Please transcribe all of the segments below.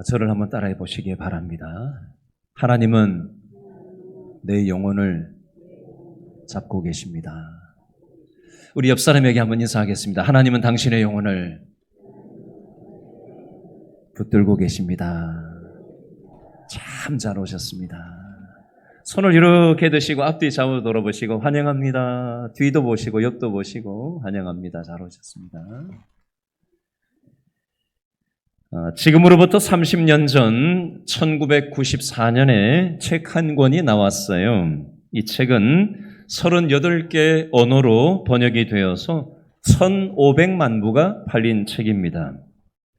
저를 한번 따라해 보시기 바랍니다. 하나님은 내 영혼을 잡고 계십니다. 우리 옆 사람에게 한번 인사하겠습니다. 하나님은 당신의 영혼을 붙들고 계십니다. 참 잘 오셨습니다. 손을 이렇게 드시고 앞뒤 좌우 돌아보시고 환영합니다. 뒤도 보시고 옆도 보시고 환영합니다. 잘 오셨습니다. 지금으로부터 30년 전 1994년에 책 한 권이 나왔어요. 이 책은 38개 언어로 번역이 되어서 1,500만 부가 팔린 책입니다.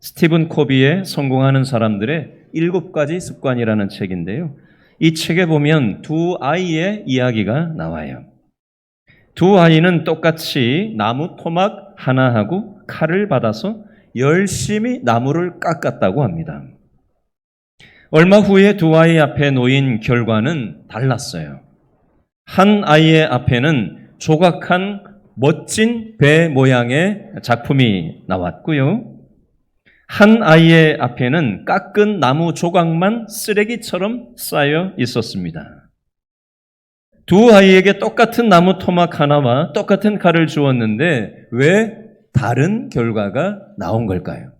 스티븐 코비의 성공하는 사람들의 7가지 습관이라는 책인데요. 이 책에 보면 두 아이의 이야기가 나와요. 두 아이는 똑같이 나무 토막 하나하고 칼을 받아서 열심히 나무를 깎았다고 합니다. 얼마 후에 두 아이 앞에 놓인 결과는 달랐어요. 한 아이의 앞에는 조각한 멋진 배 모양의 작품이 나왔고요. 한 아이의 앞에는 깎은 나무 조각만 쓰레기처럼 쌓여 있었습니다. 두 아이에게 똑같은 나무 토막 하나와 똑같은 칼을 주었는데 왜 다른 결과가 나온 걸까요?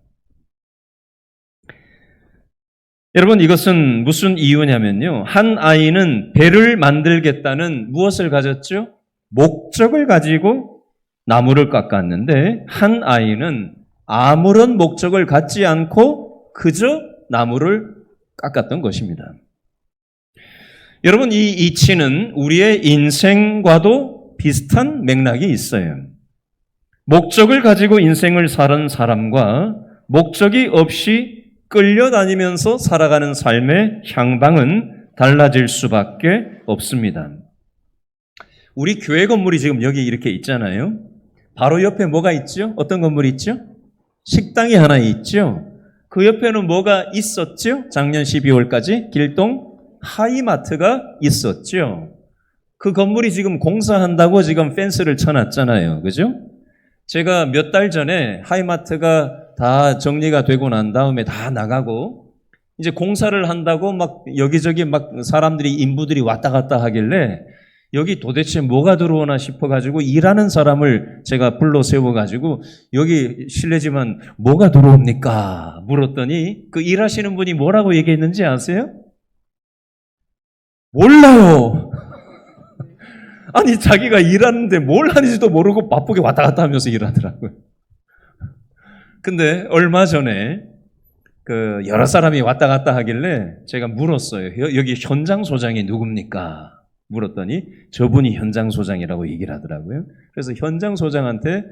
여러분, 이것은 무슨 이유냐면요. 한 아이는 배를 만들겠다는 무엇을 가졌죠? 목적을 가지고 나무를 깎았는데 한 아이는 아무런 목적을 갖지 않고 그저 나무를 깎았던 것입니다. 여러분, 이 이치는 우리의 인생과도 비슷한 맥락이 있어요. 목적을 가지고 인생을 사는 사람과 목적이 없이 끌려다니면서 살아가는 삶의 향방은 달라질 수밖에 없습니다. 우리 교회 건물이 지금 여기 이렇게 있잖아요. 바로 옆에 뭐가 있죠? 어떤 건물이 있죠? 식당이 하나 있죠. 그 옆에는 뭐가 있었죠? 작년 12월까지 길동 하이마트가 있었죠. 그 건물이 지금 공사한다고 지금 펜스를 쳐놨잖아요. 그죠? 제가 몇 달 전에 하이마트가 다 정리가 되고 난 다음에 다 나가고 이제 공사를 한다고 막 여기저기 막 사람들이 인부들이 왔다 갔다 하길래 여기 도대체 뭐가 들어오나 싶어가지고 일하는 사람을 제가 불러 세워가지고 여기 실례지만 뭐가 들어옵니까? 물었더니 그 일하시는 분이 뭐라고 얘기했는지 아세요? 몰라요. 아니 자기가 일하는데 뭘 하는지도 모르고 바쁘게 왔다 갔다 하면서 일하더라고요. 근데 얼마 전에 그 여러 사람이 왔다 갔다 하길래 제가 물었어요. 여기 현장 소장이 누굽니까? 물었더니 저분이 현장 소장이라고 얘기를 하더라고요. 그래서 현장 소장한테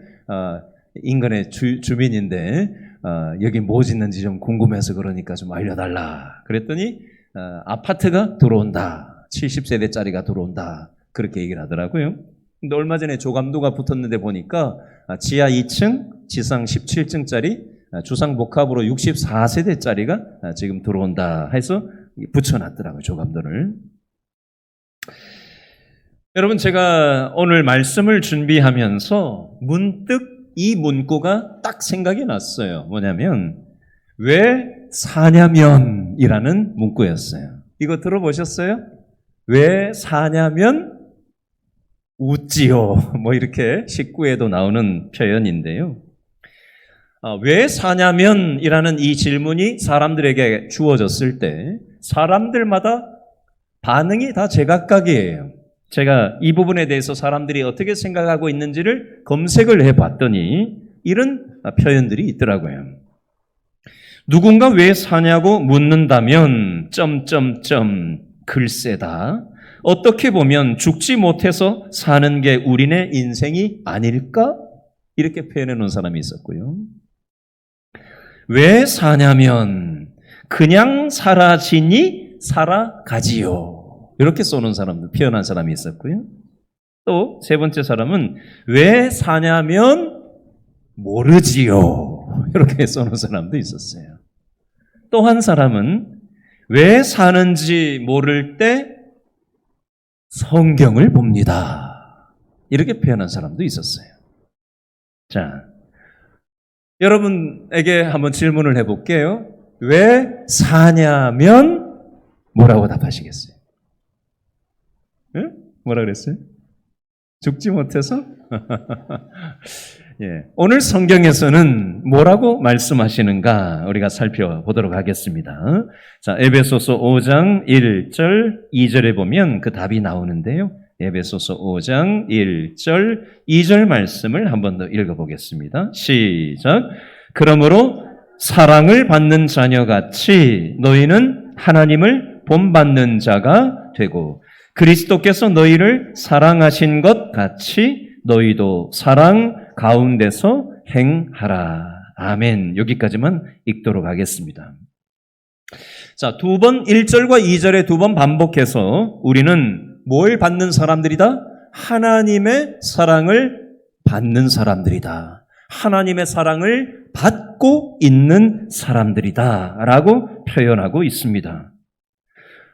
인근의 주민인데 여기 뭐 짓는지 좀 궁금해서 그러니까 좀 알려달라. 그랬더니 아파트가 들어온다. 70세대짜리가 들어온다. 그렇게 얘기를 하더라고요. 근데 얼마 전에 조감도가 붙었는데 보니까 지하 2층, 지상 17층짜리 주상복합으로 64세대짜리가 지금 들어온다 해서 붙여놨더라고요. 조감도를. 여러분, 제가 오늘 말씀을 준비하면서 문득 이 문구가 딱 생각이 났어요. 뭐냐면 왜 사냐면 이라는 문구였어요. 이거 들어보셨어요? 왜 사냐면 웃지요. 뭐 이렇게 19에도 나오는 표현인데요. 왜 사냐면 이라는 이 질문이 사람들에게 주어졌을 때 사람들마다 반응이 다 제각각이에요. 제가 이 부분에 대해서 사람들이 어떻게 생각하고 있는지를 검색을 해봤더니 이런 표현들이 있더라고요. 누군가 왜 사냐고 묻는다면 글쎄다. 어떻게 보면 죽지 못해서 사는 게 우리네 인생이 아닐까? 이렇게 표현해 놓은 사람이 있었고요. 왜 사냐면 그냥 살아지니 살아가지요. 이렇게 쏘는 사람도 표현한 사람이 있었고요. 또 세 번째 사람은 왜 사냐면 모르지요. 이렇게 쏘는 사람도 있었어요. 또 한 사람은 왜 사는지 모를 때 성경을 봅니다. 이렇게 표현한 사람도 있었어요. 자, 여러분에게 한번 질문을 해볼게요. 왜 사냐면 뭐라고 답하시겠어요? 응? 뭐라 그랬어요? 죽지 못해서? 예. 오늘 성경에서는 뭐라고 말씀하시는가 우리가 살펴보도록 하겠습니다. 자, 에베소서 5장 1절 2절에 보면 그 답이 나오는데요. 에베소서 5장 1절 2절 말씀을 한 번 더 읽어보겠습니다. 시작. 그러므로 사랑을 받는 자녀같이 너희는 하나님을 본받는 자가 되고 그리스도께서 너희를 사랑하신 것 같이 너희도 사랑 가운데서 행하라. 아멘. 여기까지만 읽도록 하겠습니다. 자, 두 번 1절과 2절에 두 번 반복해서 우리는 뭘 받는 사람들이다? 하나님의 사랑을 받는 사람들이다. 하나님의 사랑을 받고 있는 사람들이다 라고 표현하고 있습니다.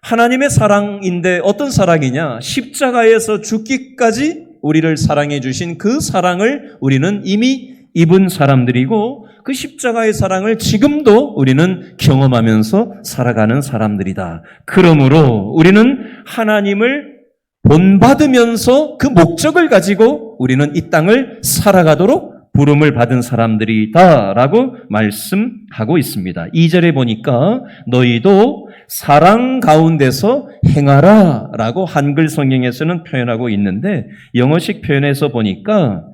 하나님의 사랑인데 어떤 사랑이냐? 십자가에서 죽기까지 우리를 사랑해 주신 그 사랑을 우리는 이미 입은 사람들이고 그 십자가의 사랑을 지금도 우리는 경험하면서 살아가는 사람들이다. 그러므로 우리는 하나님을 본받으면서 그 목적을 가지고 우리는 이 땅을 살아가도록 부름을 받은 사람들이다라고 말씀하고 있습니다. 2절에 보니까 너희도 사랑 가운데서 행하라 라고 한글 성경에서는 표현하고 있는데 영어식 표현에서 보니까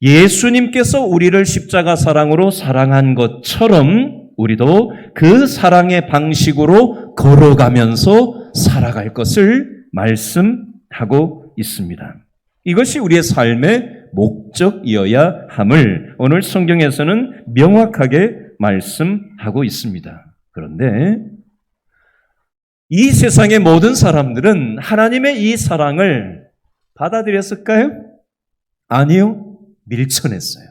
예수님께서 우리를 십자가 사랑으로 사랑한 것처럼 우리도 그 사랑의 방식으로 걸어가면서 살아갈 것을 말씀하고 있습니다. 이것이 우리의 삶의 목적이어야 함을 오늘 성경에서는 명확하게 말씀하고 있습니다. 그런데 이 세상의 모든 사람들은 하나님의 이 사랑을 받아들였을까요? 아니요. 밀쳐냈어요.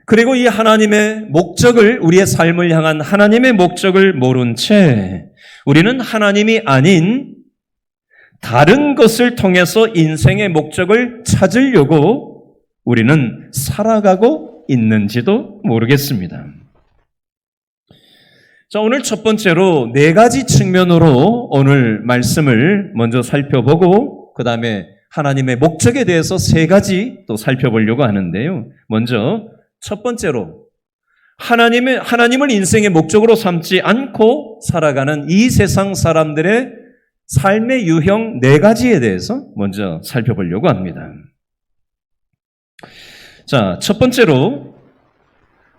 그리고 이 하나님의 목적을, 우리의 삶을 향한 하나님의 목적을 모른 채 우리는 하나님이 아닌 다른 것을 통해서 인생의 목적을 찾으려고 우리는 살아가고 있는지도 모르겠습니다. 자, 오늘 첫 번째로 네 가지 측면으로 오늘 말씀을 먼저 살펴보고 그 다음에 하나님의 목적에 대해서 세 가지 또 살펴보려고 하는데요. 먼저 첫 번째로 하나님을 인생의 목적으로 삼지 않고 살아가는 이 세상 사람들의 삶의 유형 네 가지에 대해서 먼저 살펴보려고 합니다. 자, 첫 번째로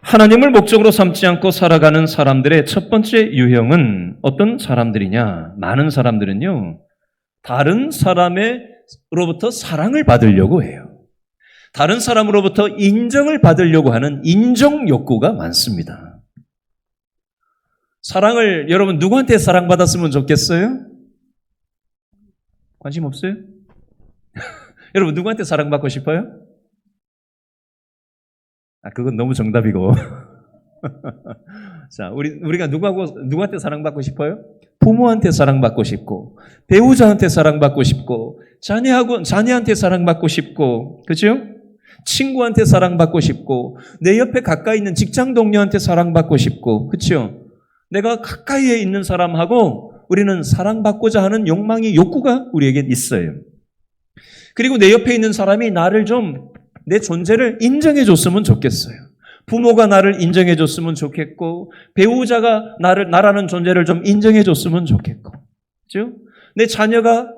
하나님을 목적으로 삼지 않고 살아가는 사람들의 첫 번째 유형은 어떤 사람들이냐? 많은 사람들은요, 다른 사람으로부터 사랑을 받으려고 해요. 다른 사람으로부터 인정을 받으려고 하는 인정 욕구가 많습니다. 사랑을, 여러분 누구한테 사랑받았으면 좋겠어요? 관심 없어요? 여러분 누구한테 사랑받고 싶어요? 그건 너무 정답이고. 자, 우리가 누구한테 사랑받고 싶어요? 부모한테 사랑받고 싶고, 배우자한테 사랑받고 싶고, 자녀한테 사랑받고 싶고, 그죠? 친구한테 사랑받고 싶고, 내 옆에 가까이 있는 직장 동료한테 사랑받고 싶고, 그죠? 내가 가까이에 있는 사람하고 우리는 사랑받고자 하는 욕구가 우리에게 있어요. 그리고 내 옆에 있는 사람이 내 존재를 인정해 줬으면 좋겠어요. 부모가 나를 인정해 줬으면 좋겠고, 배우자가 나라는 존재를 좀 인정해 줬으면 좋겠고, 그죠? 내 자녀가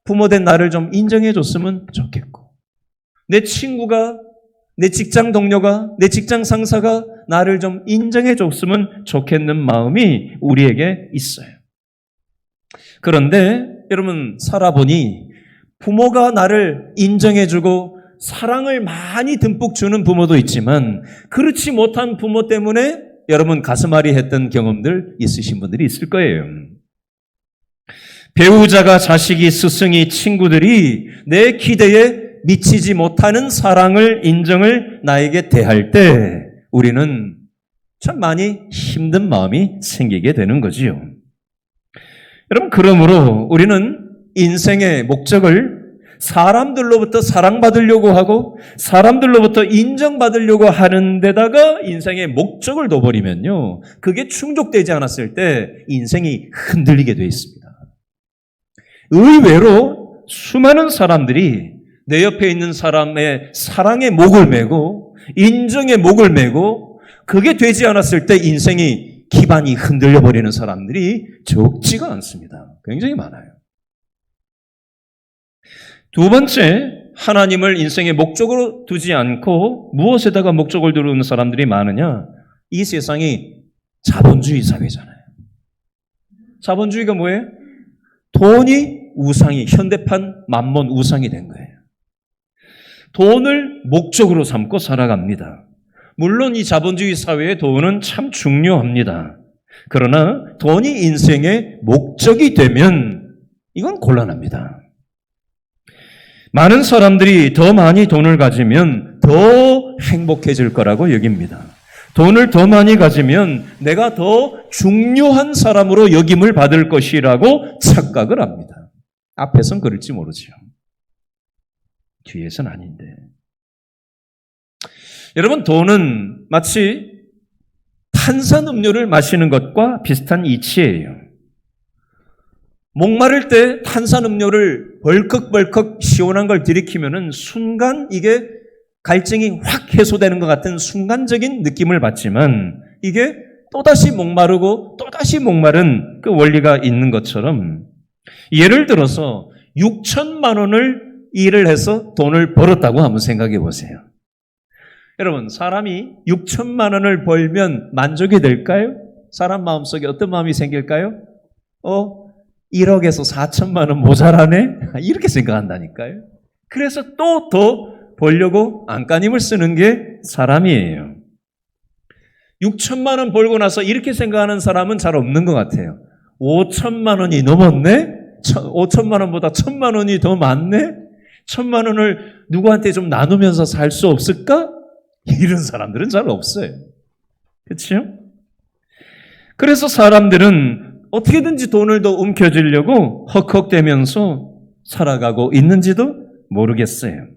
부모된 나를 좀 인정해 줬으면 좋겠고, 내 친구가, 내 직장 동료가, 내 직장 상사가 나를 좀 인정해 줬으면 좋겠는 마음이 우리에게 있어요. 그런데 여러분 살아보니 부모가 나를 인정해주고 사랑을 많이 듬뿍 주는 부모도 있지만 그렇지 못한 부모 때문에 여러분 가슴앓이 했던 경험들 있으신 분들이 있을 거예요. 배우자가, 자식이, 스승이, 친구들이 내 기대에 미치지 못하는 사랑을, 인정을 나에게 대할 때 우리는 참 많이 힘든 마음이 생기게 되는 거지요. 여러분, 그러므로 우리는 인생의 목적을 사람들로부터 사랑받으려고 하고 사람들로부터 인정받으려고 하는 데다가 인생의 목적을 둬버리면요. 그게 충족되지 않았을 때 인생이 흔들리게 되어 있습니다. 의외로 수많은 사람들이 내 옆에 있는 사람의 사랑의 목을 메고 인정의 목을 메고 그게 되지 않았을 때 인생이 기반이 흔들려 버리는 사람들이 적지가 않습니다. 굉장히 많아요. 두 번째, 하나님을 인생의 목적으로 두지 않고 무엇에다가 목적을 두는 사람들이 많으냐? 이 세상이 자본주의 사회잖아요. 자본주의가 뭐예요? 돈이 우상이, 현대판 만몬 우상이 된 거예요. 돈을 목적으로 삼고 살아갑니다. 물론 이 자본주의 사회의 돈은 참 중요합니다. 그러나 돈이 인생의 목적이 되면 이건 곤란합니다. 많은 사람들이 더 많이 돈을 가지면 더 행복해질 거라고 여깁니다. 돈을 더 많이 가지면 내가 더 중요한 사람으로 여김을 받을 것이라고 착각을 합니다. 앞에선 그럴지 모르죠. 뒤에선 아닌데. 여러분, 돈은 마치 탄산음료를 마시는 것과 비슷한 이치예요. 목마를 때 탄산음료를 벌컥벌컥 시원한 걸 들이키면은 순간 이게 갈증이 확 해소되는 것 같은 순간적인 느낌을 받지만 이게 또다시 목마르고 또다시 목마른 그 원리가 있는 것처럼 예를 들어서 6천만 원을 일을 해서 돈을 벌었다고 한번 생각해 보세요. 여러분, 사람이 6천만 원을 벌면 만족이 될까요? 사람 마음속에 어떤 마음이 생길까요? 1억에서 4천만 원 모자라네? 이렇게 생각한다니까요. 그래서 또 더 벌려고 안간힘을 쓰는 게 사람이에요. 6천만 원 벌고 나서 이렇게 생각하는 사람은 잘 없는 것 같아요. 5천만 원이 넘었네? 5천만 원보다 1,000만 원이 더 많네? 1,000만 원을 누구한테 좀 나누면서 살 수 없을까? 이런 사람들은 잘 없어요. 그렇죠? 그래서 사람들은 어떻게든지 돈을 더 움켜쥐려고 헉헉대면서 살아가고 있는지도 모르겠어요.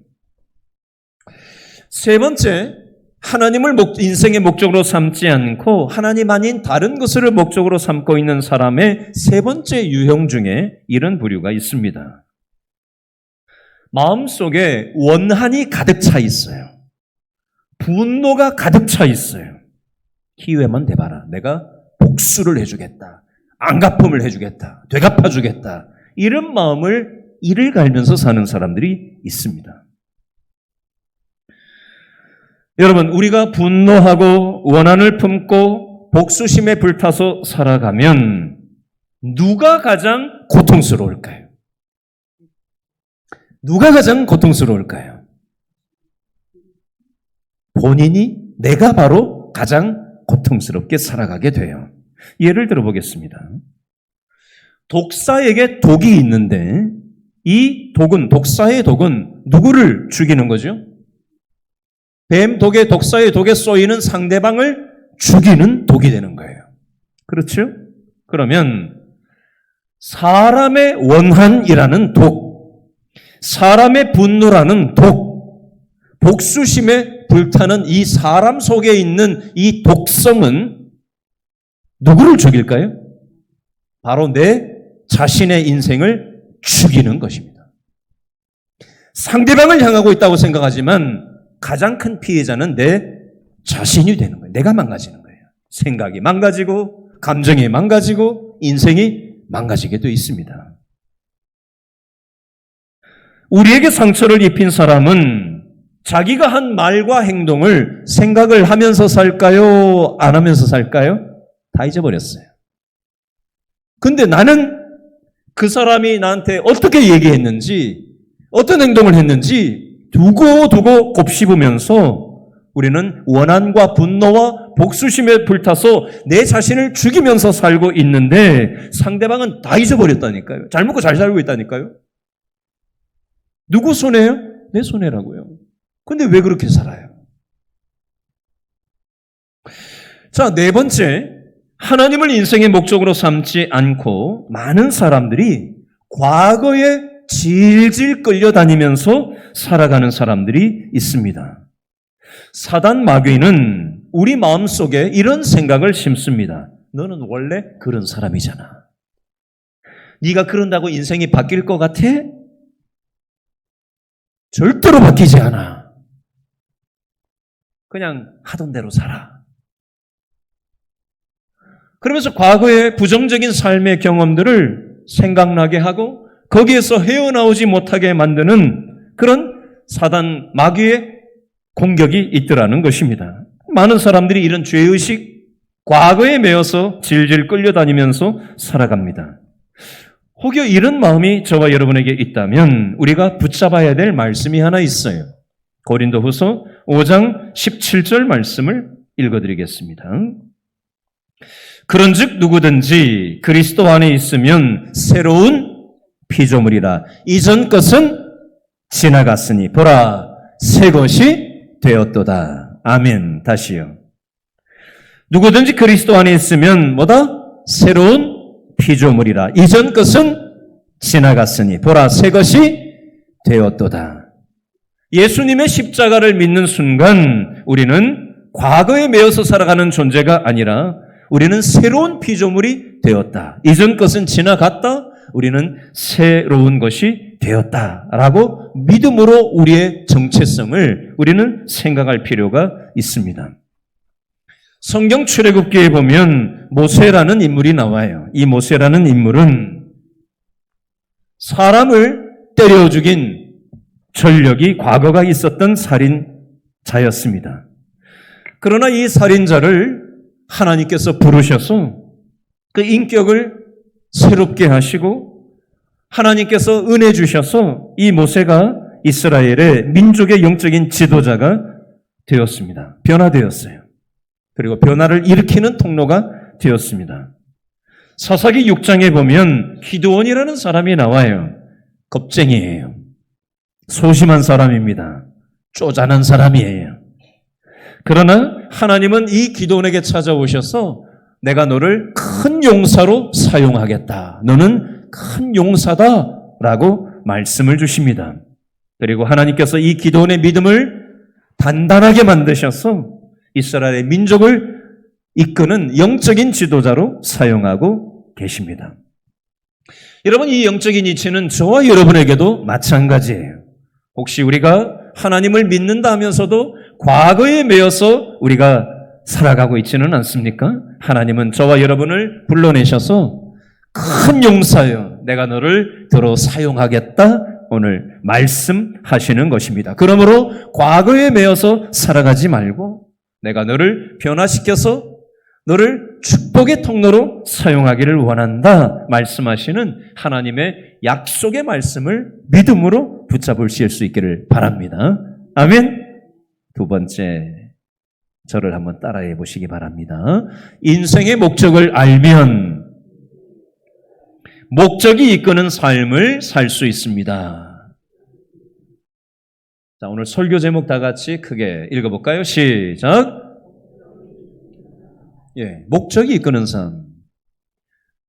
세 번째, 하나님을 인생의 목적으로 삼지 않고 하나님 아닌 다른 것을 목적으로 삼고 있는 사람의 세 번째 유형 중에 이런 부류가 있습니다. 마음속에 원한이 가득 차 있어요. 분노가 가득 차 있어요. 기회만 대봐라. 내가 복수를 해주겠다. 안갚음을 해주겠다. 되갚아주겠다. 이런 마음을 이를 갈면서 사는 사람들이 있습니다. 여러분, 우리가 분노하고 원한을 품고 복수심에 불타서 살아가면 누가 가장 고통스러울까요? 누가 가장 고통스러울까요? 본인이, 내가 바로 가장 고통스럽게 살아가게 돼요. 예를 들어 보겠습니다. 독사에게 독이 있는데 이 독은, 독사의 독은 누구를 죽이는 거죠? 뱀 독에, 독사의 독에 쏘이는 상대방을 죽이는 독이 되는 거예요. 그렇죠? 그러면 사람의 원한이라는 독, 사람의 분노라는 독, 복수심에 불타는 이 사람 속에 있는 이 독성은 누구를 죽일까요? 바로 내 자신의 인생을 죽이는 것입니다. 상대방을 향하고 있다고 생각하지만 가장 큰 피해자는 내 자신이 되는 거예요. 내가 망가지는 거예요. 생각이 망가지고 감정이 망가지고 인생이 망가지게 되어 있습니다. 우리에게 상처를 입힌 사람은 자기가 한 말과 행동을 생각을 하면서 살까요? 안 하면서 살까요? 다 잊어버렸어요. 근데 나는 그 사람이 나한테 어떻게 얘기했는지, 어떤 행동을 했는지 두고 곱씹으면서 우리는 원한과 분노와 복수심에 불타서 내 자신을 죽이면서 살고 있는데 상대방은 다 잊어버렸다니까요. 잘 먹고 잘 살고 있다니까요. 누구 손해요? 내 손해라고요. 근데 왜 그렇게 살아요? 자, 네 번째, 하나님을 인생의 목적으로 삼지 않고 많은 사람들이 과거의 질질 끌려다니면서 살아가는 사람들이 있습니다. 사단 마귀는 우리 마음속에 이런 생각을 심습니다. 너는 원래 그런 사람이잖아. 네가 그런다고 인생이 바뀔 것 같아? 절대로 바뀌지 않아. 그냥 하던 대로 살아. 그러면서 과거의 부정적인 삶의 경험들을 생각나게 하고 거기에서 헤어나오지 못하게 만드는 그런 사단 마귀의 공격이 있더라는 것입니다. 많은 사람들이 이런 죄의식, 과거에 매여서 질질 끌려다니면서 살아갑니다. 혹여 이런 마음이 저와 여러분에게 있다면 우리가 붙잡아야 될 말씀이 하나 있어요. 고린도후서 5장 17절 말씀을 읽어드리겠습니다. 그런즉 누구든지 그리스도 안에 있으면 새로운 피조물이라. 이전 것은 지나갔으니 보라 새 것이 되었도다. 아멘. 다시요. 누구든지 그리스도 안에 있으면 뭐다? 새로운 피조물이라. 이전 것은 지나갔으니 보라 새 것이 되었도다. 예수님의 십자가를 믿는 순간 우리는 과거에 매여서 살아가는 존재가 아니라 우리는 새로운 피조물이 되었다. 이전 것은 지나갔다. 우리는 새로운 것이 되었다라고 믿음으로 우리의 정체성을 우리는 생각할 필요가 있습니다. 성경 출애굽기에 보면 모세라는 인물이 나와요. 이 모세라는 인물은 사람을 때려 죽인 전력이 과거가 있었던 살인자였습니다. 그러나 이 살인자를 하나님께서 부르셔서 그 인격을 새롭게 하시고 하나님께서 은혜 주셔서 이 모세가 이스라엘의 민족의 영적인 지도자가 되었습니다. 변화되었어요. 그리고 변화를 일으키는 통로가 되었습니다. 사사기 6장에 보면 기드온이라는 사람이 나와요. 겁쟁이에요. 소심한 사람입니다. 쪼잔한 사람이에요. 그러나 하나님은 이 기드온에게 찾아오셔서 내가 너를 큰 용사로 사용하겠다. 너는 큰 용사다라고 말씀을 주십니다. 그리고 하나님께서 이 기드온의 믿음을 단단하게 만드셔서 이스라엘의 민족을 이끄는 영적인 지도자로 사용하고 계십니다. 여러분, 이 영적인 이치는 저와 여러분에게도 마찬가지예요. 혹시 우리가 하나님을 믿는다 하면서도 과거에 매여서 우리가 살아가고 있지는 않습니까? 하나님은 저와 여러분을 불러내셔서 큰 용사여 내가 너를 더러 사용하겠다 오늘 말씀하시는 것입니다. 그러므로 과거에 매여서 살아가지 말고 내가 너를 변화시켜서 너를 축복의 통로로 사용하기를 원한다 말씀하시는 하나님의 약속의 말씀을 믿음으로 붙잡으실 수 있기를 바랍니다. 아멘. 두 번째, 저를 한번 따라해 보시기 바랍니다. 인생의 목적을 알면 목적이 이끄는 삶을 살 수 있습니다. 자, 오늘 설교 제목 다 같이 크게 읽어볼까요? 시작. 목적이 이끄는 삶.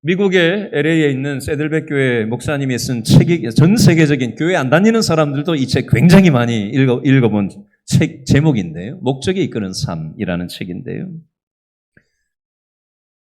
미국의 LA에 있는 세들백 교회 목사님이 쓴 책이 전 세계적인 교회 안 다니는 사람들도 이 책 굉장히 많이 읽어본 책 제목인데요. 목적이 이끄는 삶이라는 책인데요.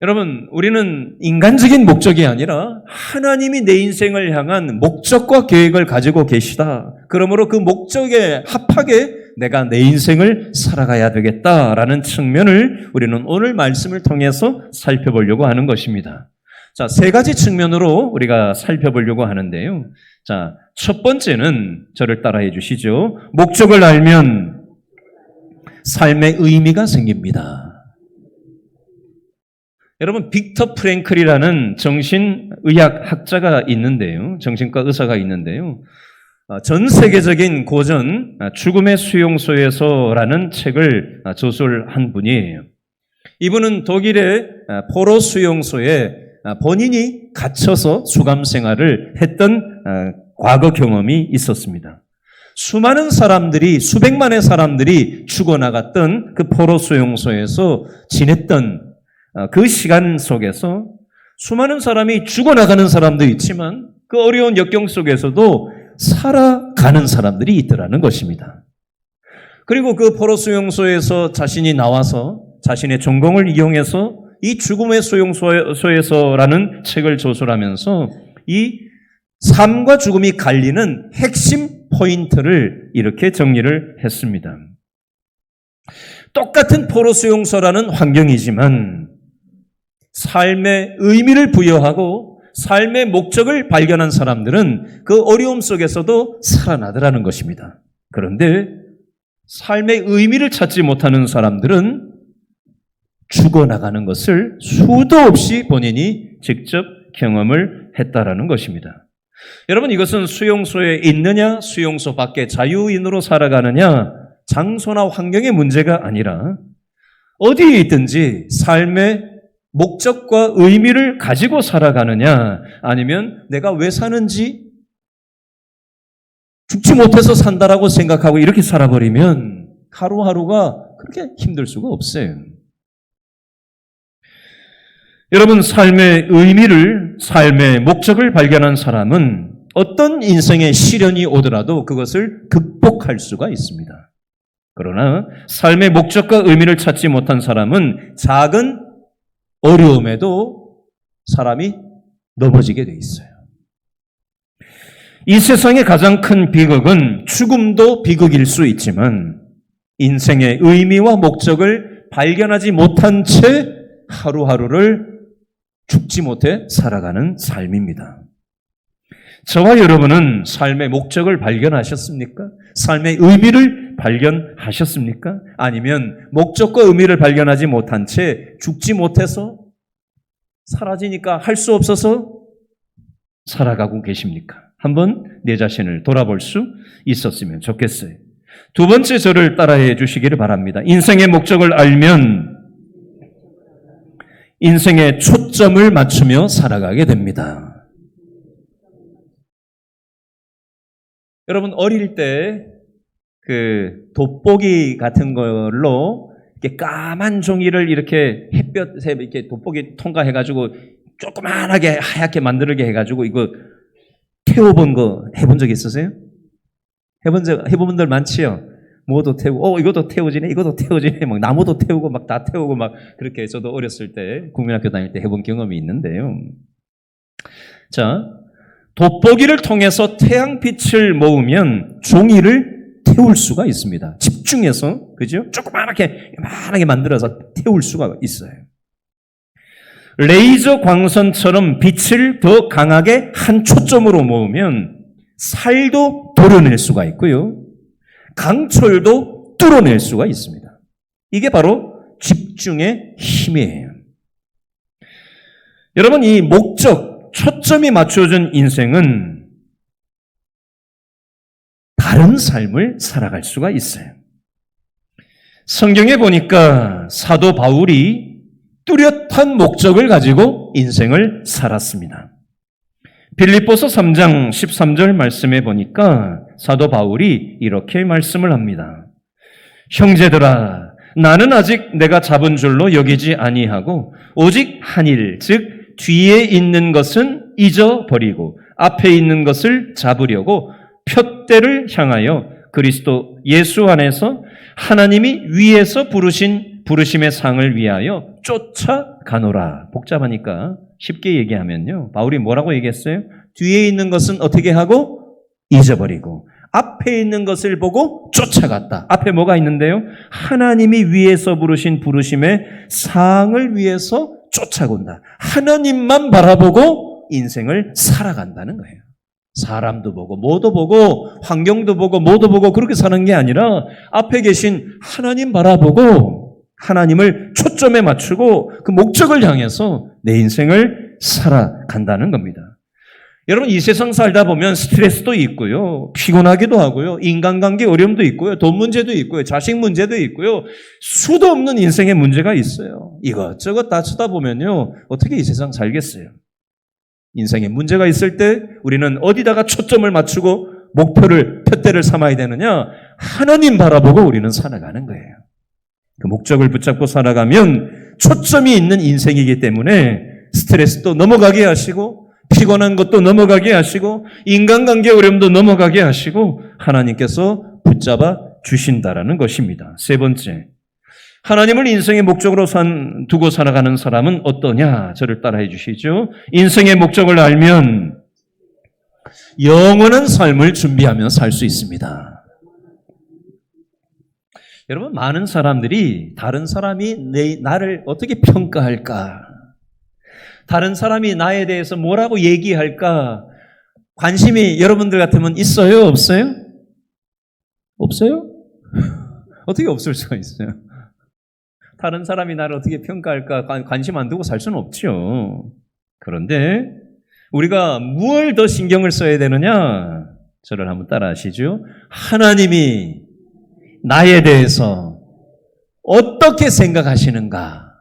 여러분, 우리는 인간적인 목적이 아니라 하나님이 내 인생을 향한 목적과 계획을 가지고 계시다. 그러므로 그 목적에 합하게 내가 내 인생을 살아가야 되겠다라는 측면을 우리는 오늘 말씀을 통해서 살펴보려고 하는 것입니다. 자, 세 가지 측면으로 우리가 살펴보려고 하는데요. 자, 첫 번째는 저를 따라해 주시죠. 목적을 알면 삶의 의미가 생깁니다. 여러분, 빅터 프랭클이라는 정신의학 학자가 있는데요. 정신과 의사가 있는데요. 전 세계적인 고전 죽음의 수용소에서라는 책을 저술한 분이에요. 이분은 독일의 포로 수용소에 본인이 갇혀서 수감 생활을 했던 과거 경험이 있었습니다. 수많은 사람들이, 수백만의 사람들이 죽어나갔던 그 포로 수용소에서 지냈던 그 시간 속에서 수많은 사람이 죽어나가는 사람도 있지만 그 어려운 역경 속에서도 살아가는 사람들이 있더라는 것입니다. 그리고 그 포로 수용소에서 자신이 나와서 자신의 전공을 이용해서 이 죽음의 수용소에서라는 책을 조술하면서 이 삶과 죽음이 갈리는 핵심 포인트를 이렇게 정리를 했습니다. 똑같은 포로 수용소라는 환경이지만 삶의 의미를 부여하고 삶의 목적을 발견한 사람들은 그 어려움 속에서도 살아나더라는 것입니다. 그런데 삶의 의미를 찾지 못하는 사람들은 죽어나가는 것을 수도 없이 본인이 직접 경험을 했다라는 것입니다. 여러분, 이것은 수용소에 있느냐, 수용소 밖에 자유인으로 살아가느냐, 장소나 환경의 문제가 아니라 어디에 있든지 삶의 목적과 의미를 가지고 살아가느냐, 아니면 내가 왜 사는지 죽지 못해서 산다라고 생각하고 이렇게 살아버리면 하루하루가 그렇게 힘들 수가 없어요. 여러분, 삶의 의미를, 삶의 목적을 발견한 사람은 어떤 인생의 시련이 오더라도 그것을 극복할 수가 있습니다. 그러나 삶의 목적과 의미를 찾지 못한 사람은 작은 어려움에도 사람이 넘어지게 돼 있어요. 이 세상의 가장 큰 비극은 죽음도 비극일 수 있지만 인생의 의미와 목적을 발견하지 못한 채 하루하루를 죽지 못해 살아가는 삶입니다. 저와 여러분은 삶의 목적을 발견하셨습니까? 삶의 의미를 발견하셨습니까? 아니면 목적과 의미를 발견하지 못한 채 죽지 못해서 사라지니까 할 수 없어서 살아가고 계십니까? 한번 내 자신을 돌아볼 수 있었으면 좋겠어요. 두 번째 저를 따라해 주시기를 바랍니다. 인생의 목적을 알면 인생의 초점을 맞추며 살아가게 됩니다. 여러분, 어릴 때 그 돋보기 같은 걸로 이렇게 까만 종이를 이렇게 햇볕에 이렇게 돋보기 통과해가지고 조그만하게 하얗게 만들게 해가지고 이거 태워본 거 해본 적 있으세요? 해본 분들 많지요? 뭐도 태우고, 이것도 태워지네, 이것도 태워지네, 막 나무도 태우고, 막 다 태우고, 막 그렇게 저도 어렸을 때 국민학교 다닐 때 해본 경험이 있는데요. 자, 돋보기를 통해서 태양빛을 모으면 종이를 태울 수가 있습니다. 집중해서, 그죠? 조그맣게, 요만하게 만들어서 태울 수가 있어요. 레이저 광선처럼 빛을 더 강하게 한 초점으로 모으면 살도 도려낼 수가 있고요. 강철도 뚫어낼 수가 있습니다. 이게 바로 집중의 힘이에요. 여러분, 이 목적, 초점이 맞춰진 인생은 다른 삶을 살아갈 수가 있어요. 성경에 보니까 사도 바울이 뚜렷한 목적을 가지고 인생을 살았습니다. 빌립보서 3장 13절 말씀에 보니까 사도 바울이 이렇게 말씀을 합니다. 형제들아, 나는 아직 내가 잡은 줄로 여기지 아니하고 오직 한 일, 즉 뒤에 있는 것은 잊어버리고 앞에 있는 것을 잡으려고 푯대를 향하여 그리스도 예수 안에서 하나님이 위에서 부르신 부르심의 상을 위하여 쫓아가노라. 복잡하니까 쉽게 얘기하면요, 바울이 뭐라고 얘기했어요? 뒤에 있는 것은 어떻게 하고? 잊어버리고 앞에 있는 것을 보고 쫓아갔다. 앞에 뭐가 있는데요? 하나님이 위에서 부르신 부르심의 상을 위해서 쫓아간다. 하나님만 바라보고 인생을 살아간다는 거예요. 사람도 보고 뭐도 보고 환경도 보고 뭐도 보고 그렇게 사는 게 아니라 앞에 계신 하나님 바라보고 하나님을 초점에 맞추고 그 목적을 향해서 내 인생을 살아간다는 겁니다. 여러분, 이 세상 살다 보면 스트레스도 있고요, 피곤하기도 하고요, 인간관계 어려움도 있고요, 돈 문제도 있고요, 자식 문제도 있고요, 수도 없는 인생의 문제가 있어요. 이것저것 다 쓰다 보면요, 어떻게 이 세상 살겠어요? 인생에 문제가 있을 때 우리는 어디다가 초점을 맞추고 목표를, 푯대를 삼아야 되느냐? 하나님 바라보고 우리는 살아가는 거예요. 그 목적을 붙잡고 살아가면 초점이 있는 인생이기 때문에 스트레스도 넘어가게 하시고 피곤한 것도 넘어가게 하시고 인간관계 어려움도 넘어가게 하시고 하나님께서 붙잡아 주신다라는 것입니다. 세 번째, 하나님을 인생의 목적으로 두고 살아가는 사람은 어떠냐? 저를 따라해 주시죠. 인생의 목적을 알면 영원한 삶을 준비하며 살 수 있습니다. 여러분, 많은 사람들이 다른 사람이 나를 어떻게 평가할까? 다른 사람이 나에 대해서 뭐라고 얘기할까? 관심이 여러분들 같으면 있어요? 없어요? 없어요? 어떻게 없을 수가 있어요? 다른 사람이 나를 어떻게 평가할까? 관심 안 두고 살 수는 없죠. 그런데 우리가 무엇을 더 신경을 써야 되느냐? 저를 한번 따라 하시죠. 하나님이 나에 대해서 어떻게 생각하시는가?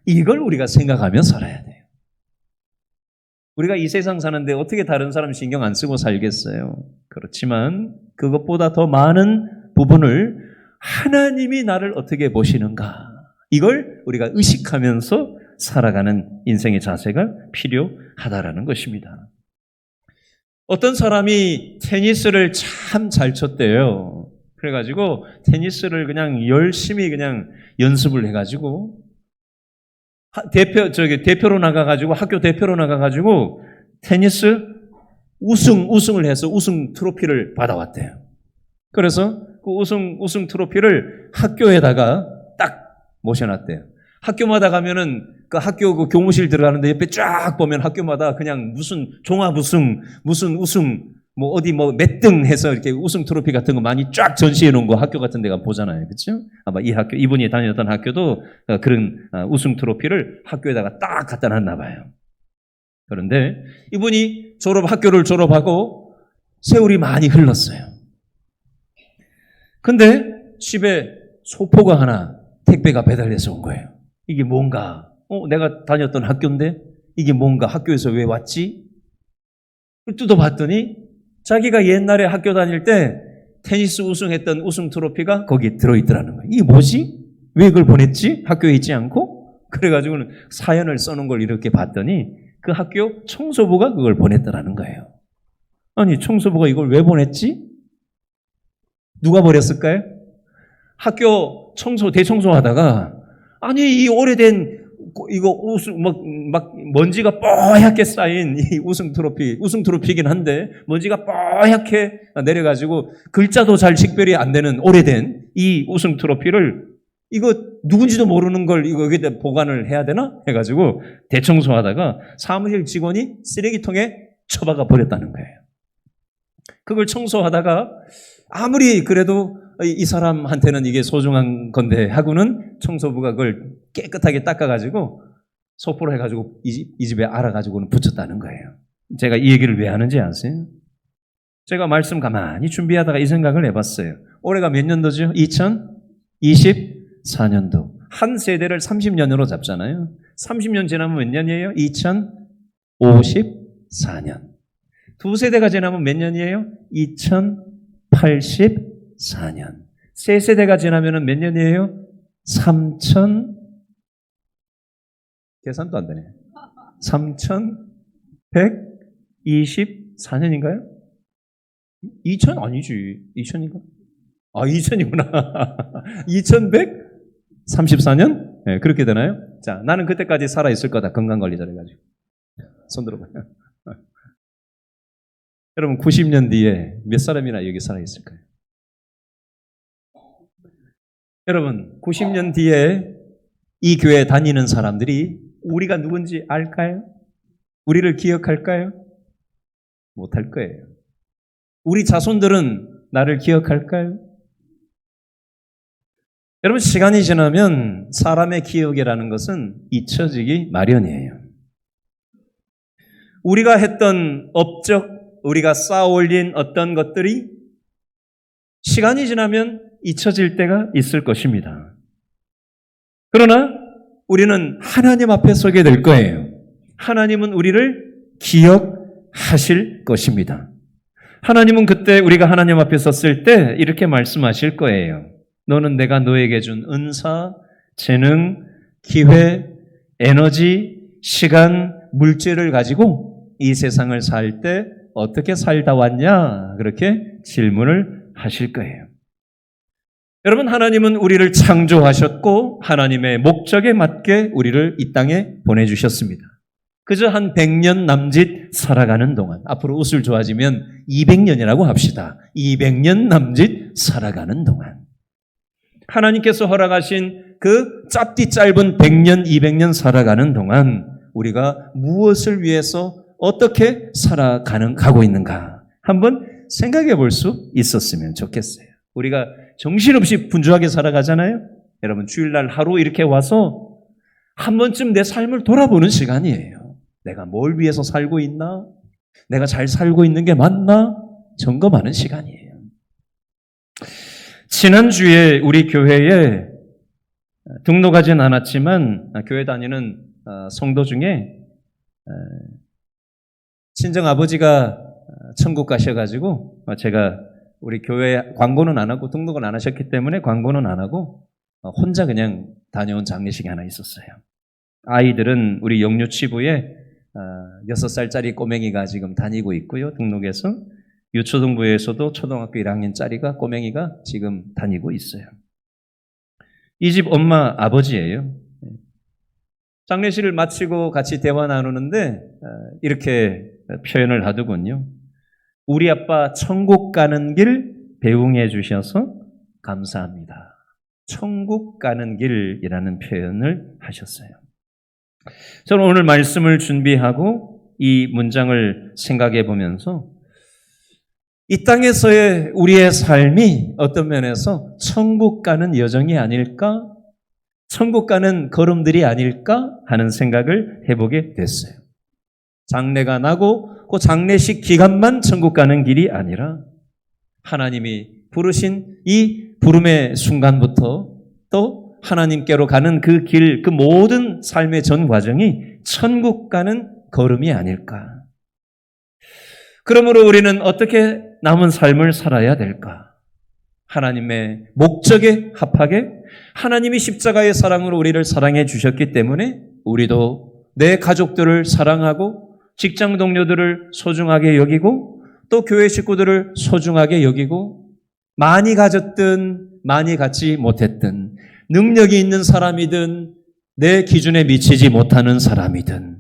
이걸 우리가 생각하며 살아야 돼요. 우리가 이 세상 사는데 어떻게 다른 사람 신경 안 쓰고 살겠어요? 그렇지만 그것보다 더 많은 부분을 하나님이 나를 어떻게 보시는가? 이걸 우리가 의식하면서 살아가는 인생의 자세가 필요하다라는 것입니다. 어떤 사람이 테니스를 참 잘 쳤대요. 그래가지고 테니스를 그냥 열심히 그냥 연습을 해가지고 대표로 나가가지고 학교 대표로 나가가지고 테니스 우승을 해서 우승 트로피를 받아왔대요. 그래서 그 우승 트로피를 학교에다가 딱 모셔놨대요. 학교마다 가면은 그 학교 그 교무실 들어가는데 옆에 쫙 보면 학교마다 그냥 무슨 종합 우승, 무슨 우승, 뭐 어디 뭐 몇 등 해서 이렇게 우승 트로피 같은 거 많이 쫙 전시해 놓은 거 학교 같은 데가 보잖아요. 그렇죠? 아마 이분이 다녔던 학교도 그런 우승 트로피를 학교에다가 딱 갖다 놨나 봐요. 그런데 이분이 학교를 졸업하고 세월이 많이 흘렀어요. 근데 집에 소포가 하나 택배가 배달돼서 온 거예요. 이게 뭔가? 내가 다녔던 학교인데 이게 뭔가? 학교에서 왜 왔지? 뜯어봤더니 자기가 옛날에 학교 다닐 때 테니스 우승했던 우승 트로피가 거기에 들어있더라는 거예요. 이게 뭐지? 왜 그걸 보냈지? 학교에 있지 않고? 그래가지고는 사연을 써놓은 걸 이렇게 봤더니 그 학교 청소부가 그걸 보냈더라는 거예요. 아니, 청소부가 이걸 왜 보냈지? 누가 버렸을까요? 학교 대청소하다가 아니, 이 오래된 이거 막 먼지가 뽀얗게 쌓인 이 우승 트로피이긴 한데 먼지가 뽀얗게 내려가지고 글자도 잘 식별이 안 되는 오래된 이 우승 트로피를 이거 누군지도 모르는 걸 이거 여기다 보관을 해야 되나? 해가지고 대청소하다가 사무실 직원이 쓰레기통에 처박아 버렸다는 거예요. 그걸 청소하다가 아무리 그래도 이 사람한테는 이게 소중한 건데 하고는 청소부가 그걸 깨끗하게 닦아가지고 소포로 해가지고 이 집에 알아가지고는 붙였다는 거예요. 제가 이 얘기를 왜 하는지 아세요? 제가 말씀 가만히 준비하다가 이 생각을 해봤어요. 올해가 몇 년도죠? 2024년도. 한 세대를 30년으로 잡잖아요. 30년 지나면 몇 년이에요? 2054년. 두 세대가 지나면 몇 년이에요? 2084년. 세 세대가 지나면 몇 년이에요? 계산도 안 되네. 3124년인가요? 2000 아니지. 2000인가? 2000이구나. 2134년? 네, 그렇게 되나요? 자, 나는 그때까지 살아있을 거다. 건강관리 잘해가지고. 손 들어봐요. 여러분, 90년 뒤에 몇 사람이나 여기 살아있을까요? 여러분, 90년 뒤에 이 교회에 다니는 사람들이 우리가 누군지 알까요? 우리를 기억할까요? 못할 거예요. 우리 자손들은 나를 기억할까요? 여러분, 시간이 지나면 사람의 기억이라는 것은 잊혀지기 마련이에요. 우리가 했던 업적, 우리가 쌓아 올린 어떤 것들이 시간이 지나면 잊혀질 때가 있을 것입니다. 그러나 우리는 하나님 앞에 서게 될 거예요. 하나님은 우리를 기억하실 것입니다. 하나님은 그때 우리가 하나님 앞에 섰을 때 이렇게 말씀하실 거예요. 너는 내가 너에게 준 은사, 재능, 기회, 에너지, 시간, 물질을 가지고 이 세상을 살 때 어떻게 살다 왔냐? 그렇게 질문을 하실 거예요. 여러분, 하나님은 우리를 창조하셨고 하나님의 목적에 맞게 우리를 이 땅에 보내주셨습니다. 그저 한 100년 남짓 살아가는 동안, 앞으로 웃을 좋아지면 200년이라고 합시다. 200년 남짓 살아가는 동안 하나님께서 허락하신 그 짧디 짧은 100년, 200년 살아가는 동안 우리가 무엇을 위해서 어떻게 가고 있는가 한번 생각해 볼 수 있었으면 좋겠어요. 우리가 정신없이 분주하게 살아가잖아요. 여러분, 주일날 하루 이렇게 와서 한 번쯤 내 삶을 돌아보는 시간이에요. 내가 뭘 위해서 살고 있나? 내가 잘 살고 있는 게 맞나? 점검하는 시간이에요. 지난주에 우리 교회에 등록하진 않았지만 교회 다니는 성도 중에 친정아버지가 천국 가셔가지고 제가 우리 교회 광고는 안 하고 등록은 안 하셨기 때문에 광고는 안 하고 혼자 그냥 다녀온 장례식이 하나 있었어요. 아이들은 우리 영유치부에 6살짜리 꼬맹이가 지금 다니고 있고요. 등록해서 유초등부에서도 초등학교 1학년짜리가 꼬맹이가 지금 다니고 있어요. 이 집 엄마 아버지예요. 장례식을 마치고 같이 대화 나누는데 이렇게 표현을 하더군요. 우리 아빠 천국 가는 길 배웅해 주셔서 감사합니다. 천국 가는 길이라는 표현을 하셨어요. 저는 오늘 말씀을 준비하고 이 문장을 생각해 보면서 이 땅에서의 우리의 삶이 어떤 면에서 천국 가는 여정이 아닐까? 천국 가는 걸음들이 아닐까? 하는 생각을 해보게 됐어요. 장례가 나고 그 장례식 기간만 천국 가는 길이 아니라 하나님이 부르신 이 부름의 순간부터 또 하나님께로 가는 그 길, 그 모든 삶의 전 과정이 천국 가는 걸음이 아닐까. 그러므로 우리는 어떻게 남은 삶을 살아야 될까? 하나님의 목적에 합하게 하나님이 십자가의 사랑으로 우리를 사랑해 주셨기 때문에 우리도 내 가족들을 사랑하고 직장 동료들을 소중하게 여기고 또 교회 식구들을 소중하게 여기고 많이 가졌든 많이 갖지 못했든 능력이 있는 사람이든 내 기준에 미치지 못하는 사람이든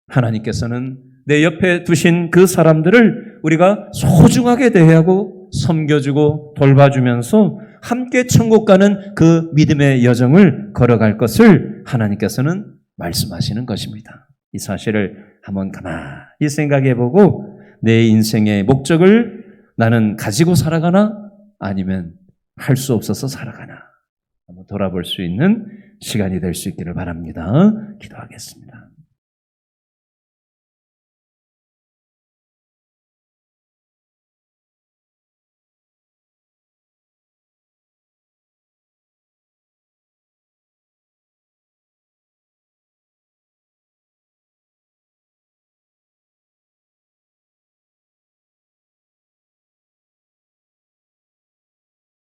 하나님께서는 내 옆에 두신 그 사람들을 우리가 소중하게 대하고 섬겨주고 돌봐주면서 함께 천국 가는 그 믿음의 여정을 걸어갈 것을 하나님께서는 말씀하시는 것입니다. 이 사실을 한번 가만히 생각해보고 내 인생의 목적을 나는 가지고 살아가나 아니면 할 수 없어서 살아가나 한번 돌아볼 수 있는 시간이 될 수 있기를 바랍니다. 기도하겠습니다.